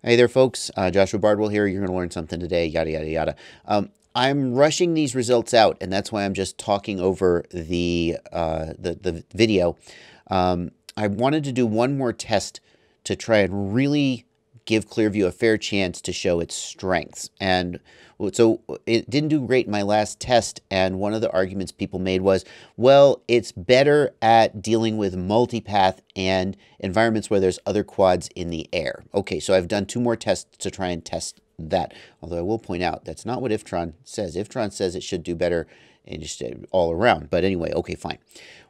Hey there, folks. Joshua Bardwell here. You're going to learn something today, yada, yada, yada. I'm rushing these results out, and that's why I'm just talking over the video. I wanted to do one more test to try and really give ClearView a fair chance to show its strengths. And so it didn't do great in my last test, and one of the arguments people made was, well, it's better at dealing with multipath and environments where there's other quads in the air. Okay, so I've done 2 more tests to try and test that, although I will point out that's not what Iftron says. Iftron says it should do better and just all around. But anyway, okay, fine.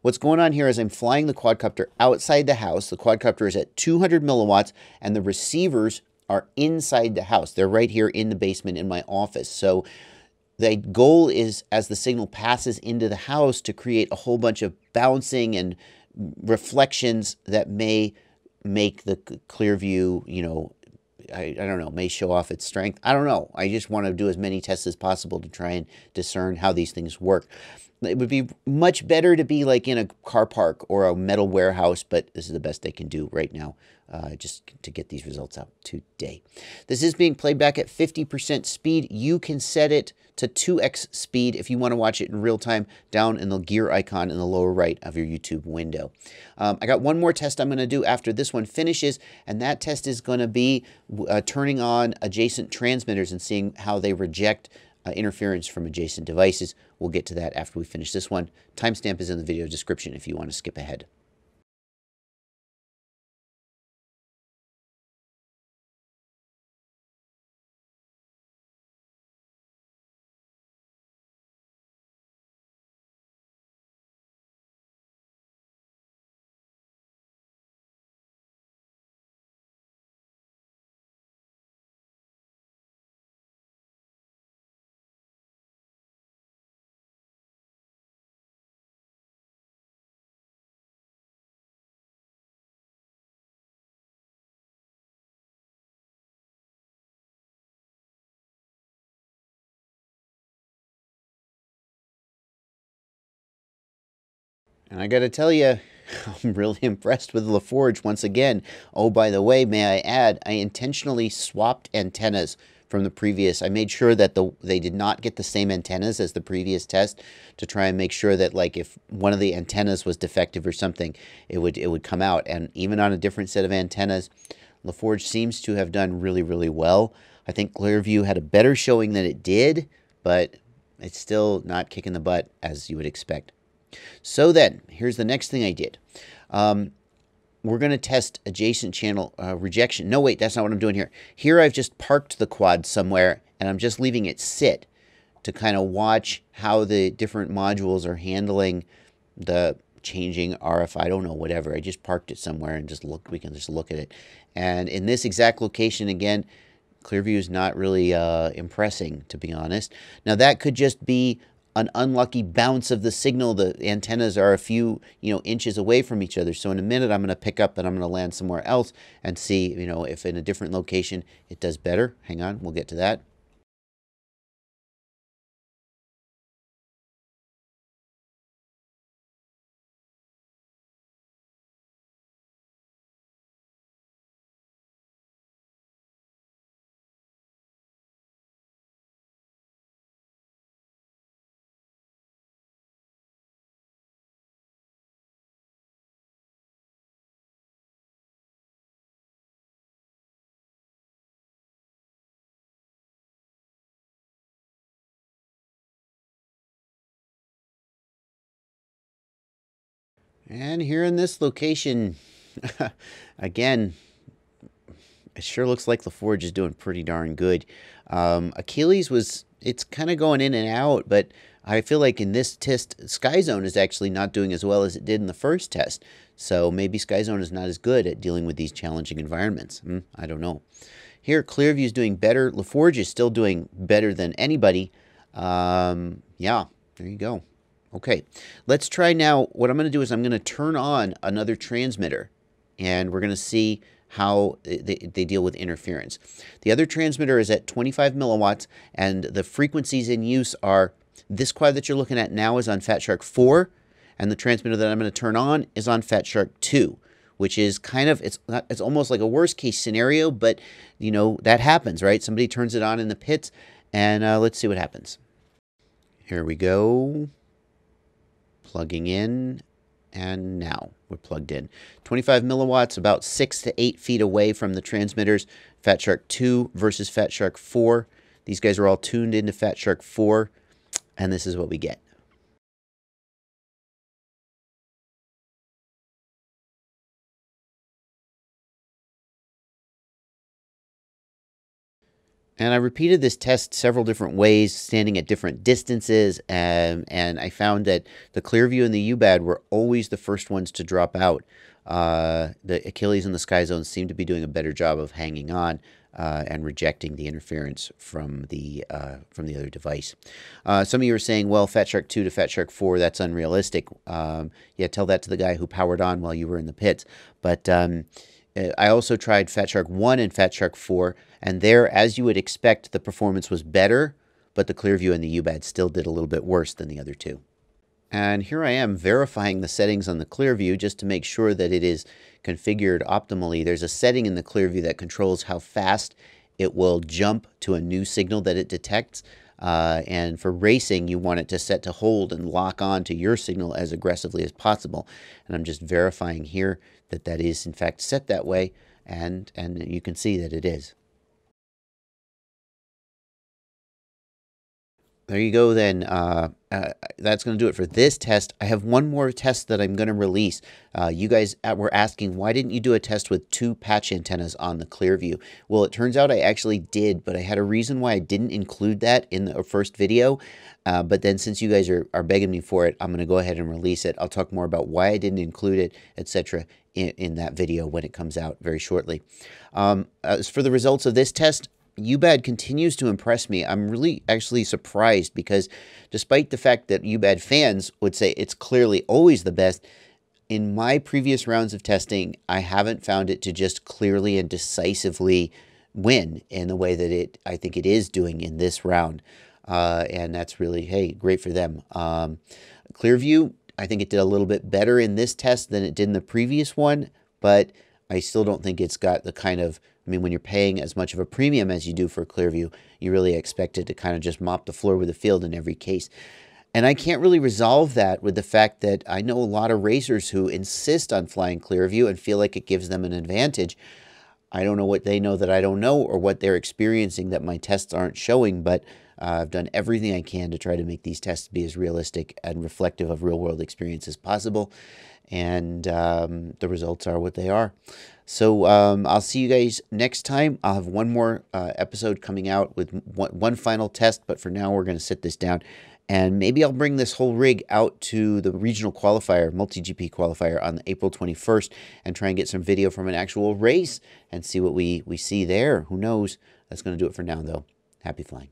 What's going on here is I'm flying the quadcopter outside the house. The quadcopter is at 200 milliwatts, and the receivers are inside the house. They're right here in the basement in my office. So the goal is, as the signal passes into the house, to create a whole bunch of bouncing and reflections that may make the ClearView, you know, I don't know, may show off its strength. I don't know. I just want to do as many tests as possible to try and discern how these things work. It would be much better to be like in a car park or a metal warehouse, but this is the best they can do right now, just to get these results out today. This is being played back at 50% speed. You can set it to 2x speed if you want to watch it in real time, down in the gear icon in the lower right of your YouTube window. I got one more test I'm going to do after this one finishes, and that test is going to be turning on adjacent transmitters and seeing how they reject interference from adjacent devices. We'll get to that after we finish this one. Timestamp is in the video description if you want to skip ahead. And I got to tell you, I'm really impressed with LaForge once again. Oh, by the way, may I add, I intentionally swapped antennas from the previous. I made sure that they did not get the same antennas as the previous test, to try and make sure that, like, if one of the antennas was defective or something, it would come out. And even on a different set of antennas, LaForge seems to have done really, really well. I think ClearView had a better showing than it did, but it's still not kicking the butt as you would expect. So then, here's the next thing I did. We're going to test adjacent channel rejection. No, wait, that's not what I'm doing here. Here I've just parked the quad somewhere, and I'm just leaving it sit to kind of watch how the different modules are handling the changing RF, I don't know, whatever. I just parked it somewhere and just look. We can just look at it. And in this exact location, again, ClearView is not really impressing, to be honest. Now, that could just be an unlucky bounce of the signal. The antennas are a few, inches away from each other. So in a minute, I'm going to pick up and I'm going to land somewhere else and see, if in a different location it does better. Hang on, we'll get to that. And here in this location, again, it sure looks like LaForge is doing pretty darn good. Achilles it's kind of going in and out, but I feel like in this test, Skyzone is actually not doing as well as it did in the first test. So maybe Skyzone is not as good at dealing with these challenging environments. I don't know. Here, ClearView is doing better. LaForge is still doing better than anybody. Yeah, there you go. Okay, let's try now. What I'm going to do is I'm going to turn on another transmitter, and we're going to see how they deal with interference. The other transmitter is at 25 milliwatts, and the frequencies in use are, this quad that you're looking at now is on Fat Shark 4, and the transmitter that I'm going to turn on is on Fat Shark 2, which is kind of, it's almost like a worst case scenario, but you know, that happens, right? Somebody turns it on in the pits, and let's see what happens. Here we go. Plugging in, and now we're plugged in. 25 milliwatts, about 6 to 8 feet away from the transmitters. Fat Shark 2 versus Fat Shark 4. These guys are all tuned into Fat Shark 4, and this is what we get. And I repeated this test several different ways, standing at different distances, and I found that the ClearView and the UBAD were always the first ones to drop out. The Achilles and the Skyzone seem to be doing a better job of hanging on and rejecting the interference from the other device. Some of you are saying, well, Fat Shark 2 to Fat Shark 4, that's unrealistic. Yeah, tell that to the guy who powered on while you were in the pits. But I also tried Fat Shark 1 and Fat Shark 4, and there, as you would expect, the performance was better, but the ClearView and the UBAD still did a little bit worse than the other two. And here I am verifying the settings on the ClearView just to make sure that it is configured optimally. There's a setting in the ClearView that controls how fast it will jump to a new signal that it detects. And for racing, you want it to set to hold and lock on to your signal as aggressively as possible. And I'm just verifying here that that is in fact set that way, and you can see that it is. There you go then. That's going to do it for this test. I have one more test that I'm going to release. You guys were asking, why didn't you do a test with 2 patch antennas on the ClearView? Well, it turns out I actually did, but I had a reason why I didn't include that in the first video. But then since you guys are begging me for it, I'm going to go ahead and release it. I'll talk more about why I didn't include it, etc. in that video when it comes out very shortly. As for the results of this test, UBAD continues to impress me. I'm really actually surprised because despite the fact that UBAD fans would say it's clearly always the best, in my previous rounds of testing, I haven't found it to just clearly and decisively win in the way that I think it is doing in this round. And that's really, hey, great for them. ClearView, I think it did a little bit better in this test than it did in the previous one, but I still don't think it's got the kind of, I mean, when you're paying as much of a premium as you do for ClearView, you really expect it to kind of just mop the floor with the field in every case. And I can't really resolve that with the fact that I know a lot of racers who insist on flying ClearView and feel like it gives them an advantage. I don't know what they know that I don't know, or what they're experiencing that my tests aren't showing, but I've done everything I can to try to make these tests be as realistic and reflective of real-world experience as possible. And the results are what they are. So I'll see you guys next time. I'll have one more episode coming out with one final test, but for now we're going to sit this down. And maybe I'll bring this whole rig out to the regional qualifier, multi-GP qualifier on April 21st and try and get some video from an actual race and see what we see there. Who knows? That's going to do it for now, though. Happy flying.